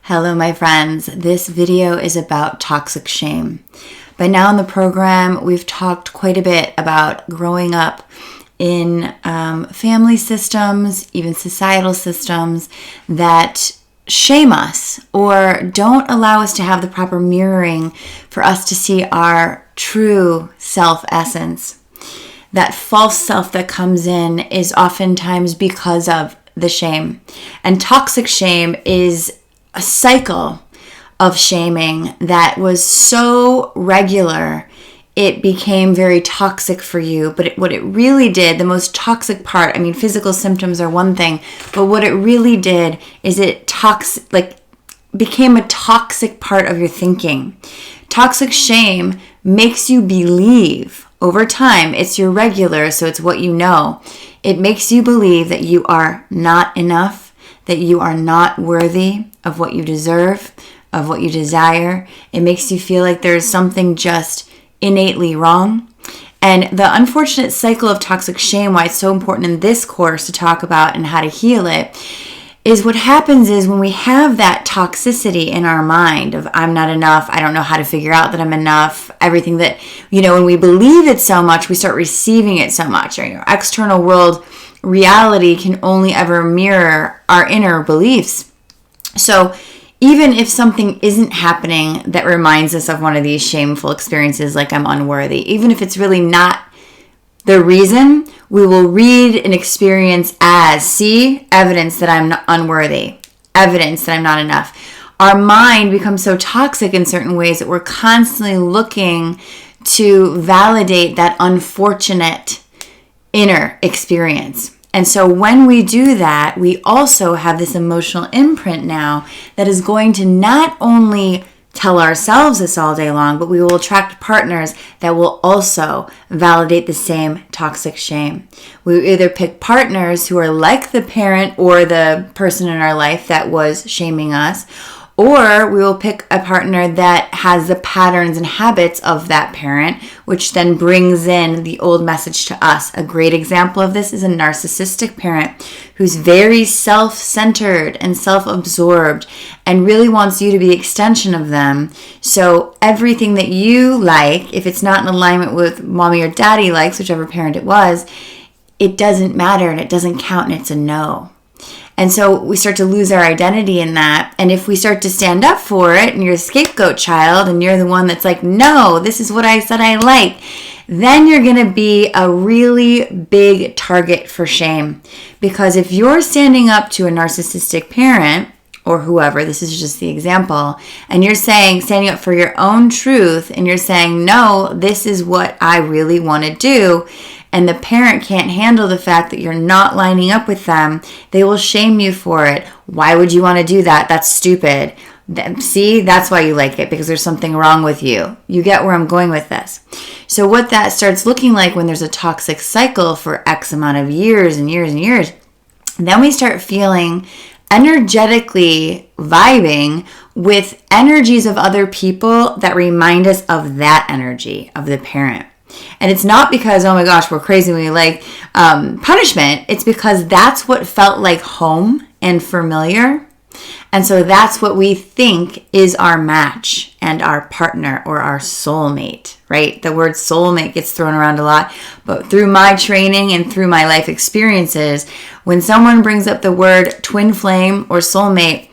Hello, my friends. This video is about toxic shame. By now in the program, we've talked quite a bit about growing up in family systems, even societal systems that shame us or don't allow us to have the proper mirroring for us to see our true self-essence. That false self that comes in is oftentimes because of the shame. And toxic shame is a cycle of shaming that was so regular, it became very toxic for you. But what it really did, the most toxic part, physical symptoms are one thing, but what it really did is it became a toxic part of your thinking. Toxic shame makes you believe over time, it's your regular, so it's what you know. It makes you believe that you are not enough, that you are not worthy of what you deserve, of what you desire. It makes you feel like there's something just innately wrong. And the unfortunate cycle of toxic shame, why it's so important in this course to talk about and how to heal it, is what happens is when we have that toxicity in our mind of I'm not enough, I don't know how to figure out that I'm enough, everything that, when we believe it so much, we start receiving it so much. Our external world reality can only ever mirror our inner beliefs. So even if something isn't happening that reminds us of one of these shameful experiences, like I'm unworthy, even if it's really not the reason, we will read an experience as, see, evidence that I'm not unworthy, evidence that I'm not enough. Our mind becomes so toxic in certain ways that we're constantly looking to validate that unfortunate inner experience. And so when we do that, we also have this emotional imprint now that is going to not only tell ourselves this all day long, but we will attract partners that will also validate the same toxic shame. We either pick partners who are like the parent or the person in our life that was shaming us, or we will pick a partner that has the patterns and habits of that parent, which then brings in the old message to us. A great example of this is a narcissistic parent who's very self-centered and self-absorbed and really wants you to be the extension of them. So everything that you like, if it's not in alignment with mommy or daddy likes, whichever parent it was, it doesn't matter and it doesn't count and it's a no. And so we start to lose our identity in that. And if we start to stand up for it and you're a scapegoat child and you're the one that's like, no, this is what I said I like, then you're going to be a really big target for shame. Because if you're standing up to a narcissistic parent or whoever, this is just the example, and you're standing up for your own truth and you're saying, no, this is what I really want to do, and the parent can't handle the fact that you're not lining up with them, they will shame you for it. Why would you want to do that? That's stupid. See, that's why you like it, because there's something wrong with you. You get where I'm going with this. So what that starts looking like when there's a toxic cycle for X amount of years and years and years, then we start feeling energetically vibing with energies of other people that remind us of that energy of the parent. And it's not because, oh my gosh, we're crazy when we like punishment. It's because that's what felt like home and familiar. And so that's what we think is our match and our partner or our soulmate, right? The word soulmate gets thrown around a lot. But through my training and through my life experiences, when someone brings up the word twin flame or soulmate,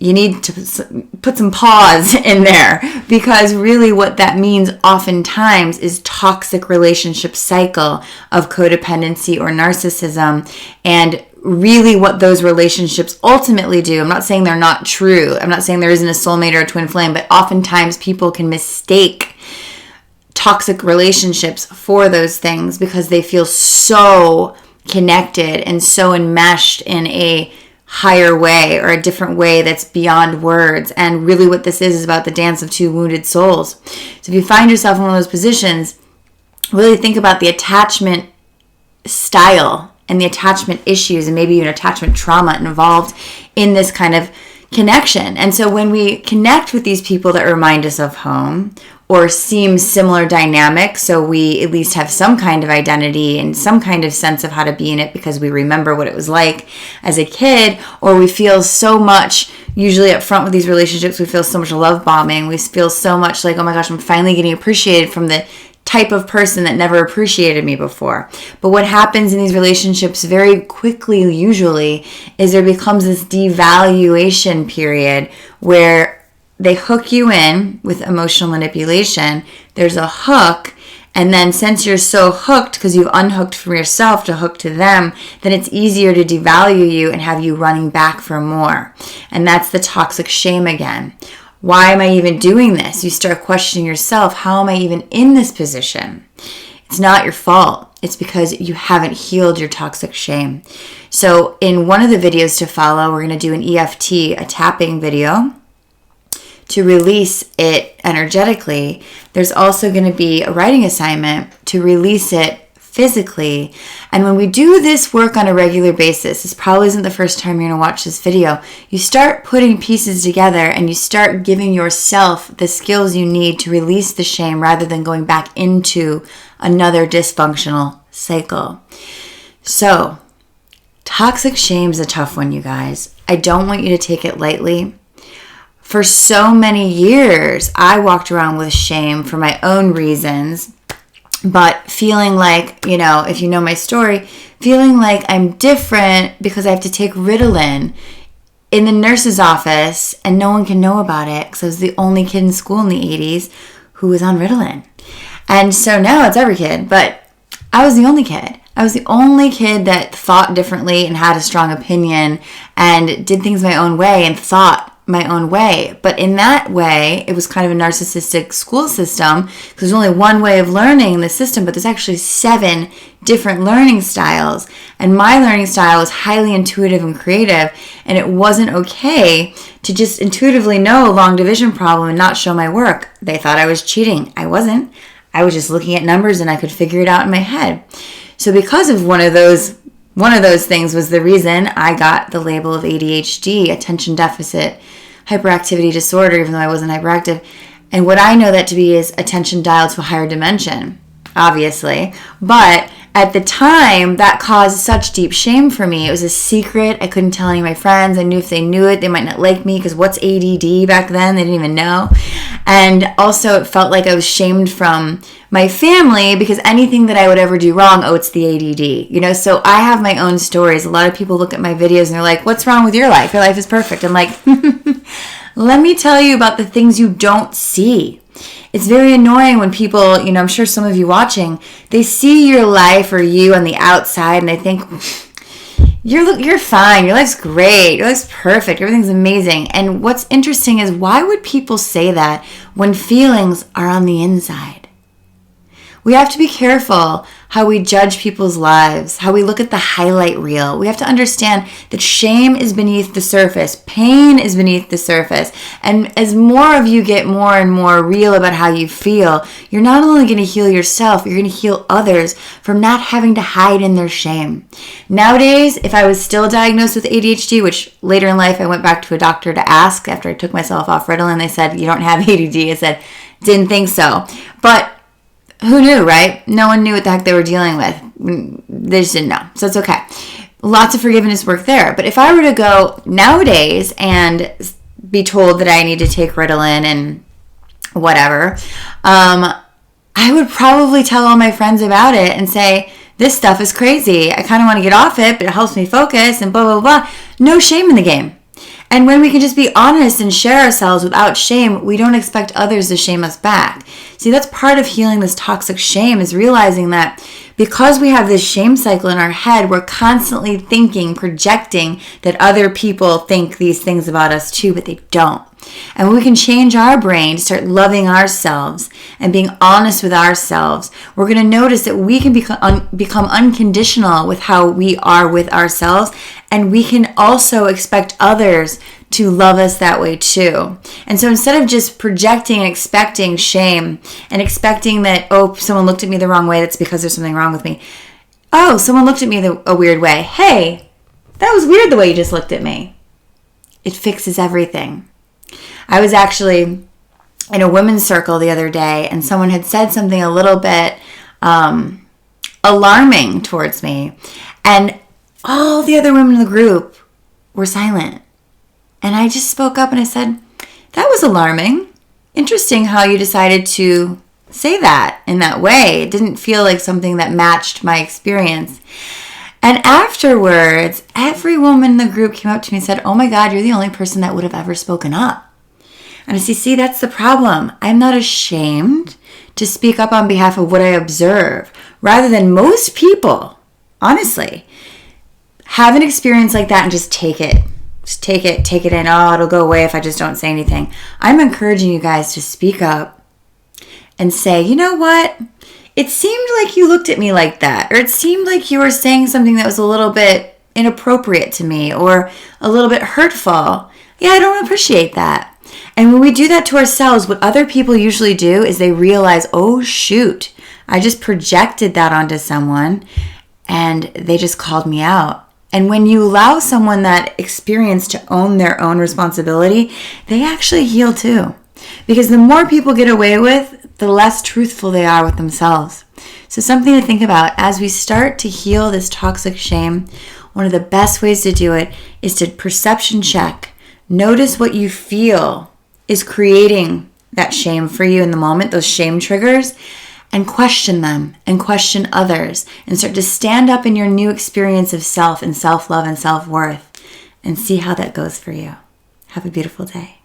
you need to put some pause in there, because really what that means oftentimes is toxic relationship cycle of codependency or narcissism. And really what those relationships ultimately do, I'm not saying they're not true. I'm not saying there isn't a soulmate or a twin flame, but oftentimes people can mistake toxic relationships for those things because they feel so connected and so enmeshed in a higher way or a different way that's beyond words. And really what this is about the dance of two wounded souls. So if you find yourself in one of those positions, really think about the attachment style and the attachment issues and maybe even attachment trauma involved in this kind of connection. And so when we connect with these people that remind us of home or seem similar dynamics, so we at least have some kind of identity and some kind of sense of how to be in it because we remember what it was like as a kid, or we feel so much, usually up front with these relationships, we feel so much love bombing. We feel so much like, oh my gosh, I'm finally getting appreciated from the type of person that never appreciated me before. But what happens in these relationships very quickly, usually, is there becomes this devaluation period where they hook you in with emotional manipulation. There's a hook, and then since you're so hooked because you've unhooked from yourself to hook to them, then it's easier to devalue you and have you running back for more. And that's the toxic shame again. Why am I even doing this? You start questioning yourself. How am I even in this position? It's not your fault. It's because you haven't healed your toxic shame. So in one of the videos to follow, we're going to do an EFT, a tapping video, to release it energetically. There's also going to be a writing assignment to release it physically. And when we do this work on a regular basis, this probably isn't the first time you're going to watch this video, you start putting pieces together and you start giving yourself the skills you need to release the shame rather than going back into another dysfunctional cycle. So, toxic shame is a tough one, you guys. I don't want you to take it lightly. For so many years, I walked around with shame for my own reasons, but feeling like, if you know my story, feeling like I'm different because I have to take Ritalin in the nurse's office and no one can know about it because I was the only kid in school in the 80s who was on Ritalin. And so now it's every kid, but I was the only kid. I was the only kid that thought differently and had a strong opinion and did things my own way and thought my own way. But in that way, it was kind of a narcissistic school system because there's only one way of learning in the system, but there's actually 7 different learning styles. And my learning style was highly intuitive and creative, and it wasn't okay to just intuitively know a long division problem and not show my work. They thought I was cheating. I wasn't. I was just looking at numbers and I could figure it out in my head. So because of one of those things was the reason I got the label of ADHD, attention deficit hyperactivity disorder, even though I wasn't hyperactive. And what I know that to be is attention dialed to a higher dimension, obviously. But at the time, that caused such deep shame for me. It was a secret. I couldn't tell any of my friends. I knew if they knew it, they might not like me because what's ADD back then? They didn't even know. And also, it felt like I was shamed from my family because anything that I would ever do wrong, it's the ADD. So I have my own stories. A lot of people look at my videos and they're like, what's wrong with your life? Your life is perfect. I'm like, let me tell you about the things you don't see. It's very annoying when people, I'm sure some of you watching, they see your life or you on the outside and they think, you're fine, your life's great, your life's perfect, everything's amazing. And what's interesting is, why would people say that when feelings are on the inside? We have to be careful how we judge people's lives, how we look at the highlight reel. We have to understand that shame is beneath the surface. Pain is beneath the surface. And as more of you get more and more real about how you feel, you're not only going to heal yourself, you're going to heal others from not having to hide in their shame. Nowadays, if I was still diagnosed with ADHD, which later in life I went back to a doctor to ask after I took myself off Ritalin, they said, you don't have ADD. I said, didn't think so. But who knew, right? No one knew what the heck they were dealing with. They just didn't know. So it's okay. Lots of forgiveness work there. But if I were to go nowadays and be told that I need to take Ritalin and whatever, I would probably tell all my friends about it and say, this stuff is crazy. I kind of want to get off it, but it helps me focus and blah, blah, blah. No shame in the game. And when we can just be honest and share ourselves without shame, we don't expect others to shame us back. See, that's part of healing this toxic shame, is realizing that because we have this shame cycle in our head, we're constantly thinking, projecting that other people think these things about us too, but they don't. And when we can change our brain to start loving ourselves and being honest with ourselves, we're going to notice that we can become unconditional with how we are with ourselves, and we can also expect others to love us that way too. And so instead of just projecting and expecting shame and expecting that, someone looked at me the wrong way, that's because there's something wrong with me. Someone looked at me a weird way. Hey, that was weird the way you just looked at me. It fixes everything. I was actually in a women's circle the other day, and someone had said something a little bit alarming towards me. And all the other women in the group were silent. And I just spoke up and I said, that was alarming. Interesting how you decided to say that in that way. It didn't feel like something that matched my experience. And afterwards, every woman in the group came up to me and said, oh my God, you're the only person that would have ever spoken up. And I see, that's the problem. I'm not ashamed to speak up on behalf of what I observe, rather than most people, honestly, have an experience like that and just take it. Just take it in. Oh, it'll go away if I just don't say anything. I'm encouraging you guys to speak up and say, you know what? It seemed like you looked at me like that, or it seemed like you were saying something that was a little bit inappropriate to me or a little bit hurtful. Yeah, I don't appreciate that. And when we do that to ourselves, what other people usually do is they realize, oh shoot, I just projected that onto someone and they just called me out. And when you allow someone that experience to own their own responsibility, they actually heal too. Because the more people get away with, the less truthful they are with themselves. So something to think about as we start to heal this toxic shame. One of the best ways to do it is to perception check. Notice what you feel is creating that shame for you in the moment, those shame triggers, and question them and question others and start to stand up in your new experience of self and self-love and self-worth and see how that goes for you. Have a beautiful day.